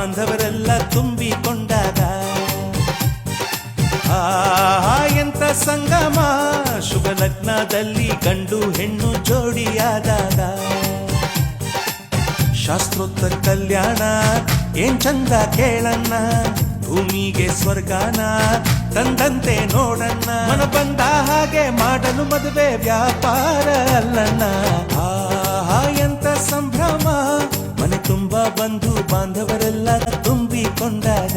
ಬಾಂಧವರೆಲ್ಲ ತುಂಬಿಕೊಂಡಾಗ ಎಂತ ಸಂಗಮ ಶುಭ ಲಗ್ನದಲ್ಲಿ ಗಂಡು ಹೆಣ್ಣು ಜೋಡಿಯಾದಾಗ ಶಾಸ್ತ್ರೋತ್ತರ ಕಲ್ಯಾಣ ಏನ್ ಚಂದ ಕೇಳಣ್ಣ ಭೂಮಿಗೆ ಸ್ವರ್ಗಾನ ತಂದಂತೆ ನೋಡಣ್ಣ ಮನ ಬಂದ ಹಾಗೆ ಮಾಡಲು ಮದುವೆ ವ್ಯಾಪಾರ ಅಲ್ಲಣ್ಣ ಎಂತ ಸಂಭ್ರಮ ಮನೆ ತುಂಬಾ ಬಂಧು ಬಾಂಧವರೆಲ್ಲ ತುಂಬಿಕೊಂಡಾಗ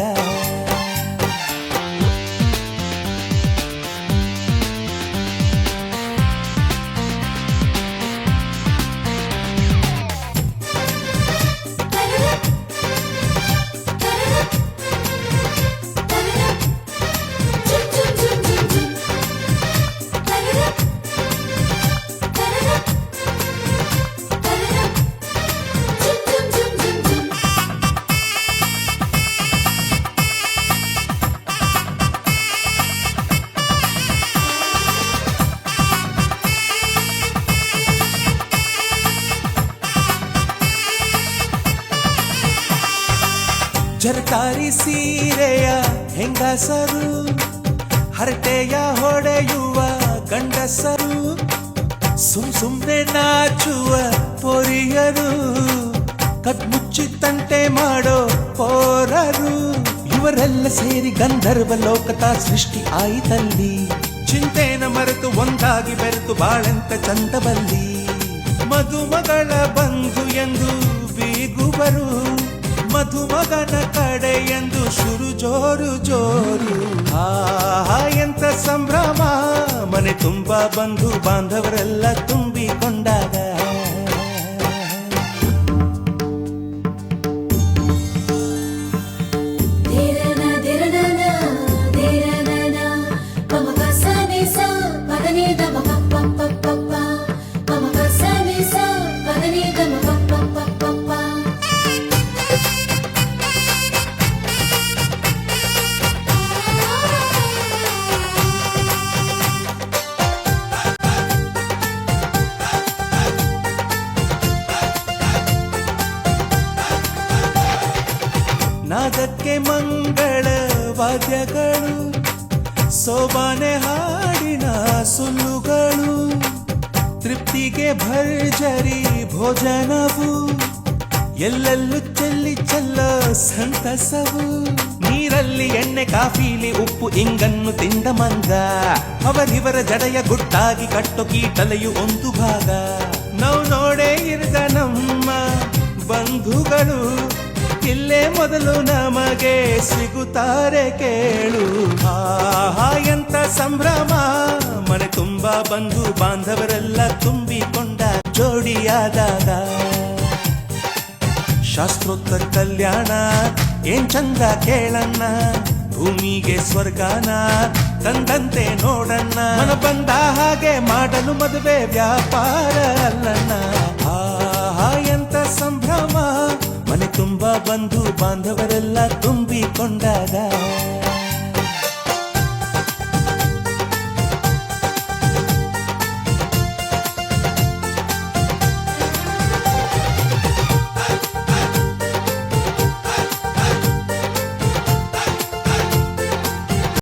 ಜರಕಾರಿ ಸೀರೆಯ ಹೆಂಗಸರು ಹರಟೆಯ ಹೊಡೆಯುವ ಗಂಡಸರು ಸುಮ್ನೆ ನಾಚುವ ಪೊರಿಯರು ಕದ್ಮುಚ್ಚಿ ತಂಟೆ ಮಾಡೋ ಪೋರರು ಇವರೆಲ್ಲ ಸೇರಿ ಗಂಧರ್ವ ಲೋಕದ ಸೃಷ್ಟಿ ಆಯಿತಲ್ಲಿ ಚಿಂತೆನ ಮರೆತು ಒಂದಾಗಿ ಬೆರೆತು ಬಾಳೆಂತ ಚಂದವಲ್ಲಿ ಮದುಮಗಳ ಬಂಧು ಎಂದು ಬೀಗುವರು ಮಧುಮಗನ ಕಡೆ ಎಂದು ಶುರು ಜೋರು ಜೋರು ಎಂತ ಸಂಭ್ರಮ ಮನೆ ತುಂಬಾ ಬಂಧು ಬಾಂಧವರೆಲ್ಲ ತುಂಬಿಕೊಂಡಾಗ ನಾದಕ್ಕೆ ಮಂಗಳ ವಾದ್ಯಗಳು ಸೋಬಾನೆ ಹಾಡಿನ ಸುಳ್ಳುಗಳು ತೃಪ್ತಿಗೆ ಭರ್ಜರಿ ಭೋಜನವು ಎಲ್ಲೆಲ್ಲೂ ಚೆಲ್ಲಿ ಚೆಲ್ಲ ಸಂತಸವು ನೀರಲ್ಲಿ ಎಣ್ಣೆ ಕಾಫಿಲಿ ಉಪ್ಪು ಇಂಗನ್ನು ತಿಂದ ಮಂಗ ಅವರಿವರ ಜಡೆಯ ಗುಟ್ಟಾಗಿ ಕಟ್ಟು ಕೀಟಲೆಯು ಒಂದು ಭಾಗ ನಾವು ನೋಡೇ ಇರದ ನಮ್ಮ ಬಂಧುಗಳು ಇಲ್ಲೇ ಮೊದಲು ನಮಗೆ ಸಿಗುತ್ತಾರೆ ಕೇಳು ಎಂತ ಸಂಭ್ರಮ ಮನೆ ತುಂಬಾ ಬಂಧು ಬಾಂಧವರೆಲ್ಲ ತುಂಬಿಕೊಂಡ ಜೋಡಿಯಾದಾಗ ಶಾಸ್ತ್ರೋತ್ತರ ಕಲ್ಯಾಣ ಏನ್ ಚಂದ ಕೇಳಣ್ಣ ಭೂಮಿಗೆ ಸ್ವರ್ಗಾನ ತಂದಂತೆ ನೋಡಣ್ಣ ಮನ ಬಂದ ಹಾಗೆ ಮಾಡಲು ಮದುವೆ ವ್ಯಾಪಾರ ಅಲ್ಲಣ್ಣ ಎಂತ ಸಂಭ್ರಮ ಮನೆ ತುಂಬಾ ಬಂಧು ಬಾಂಧವರೆಲ್ಲ ತುಂಬಿಕೊಂಡಾಗ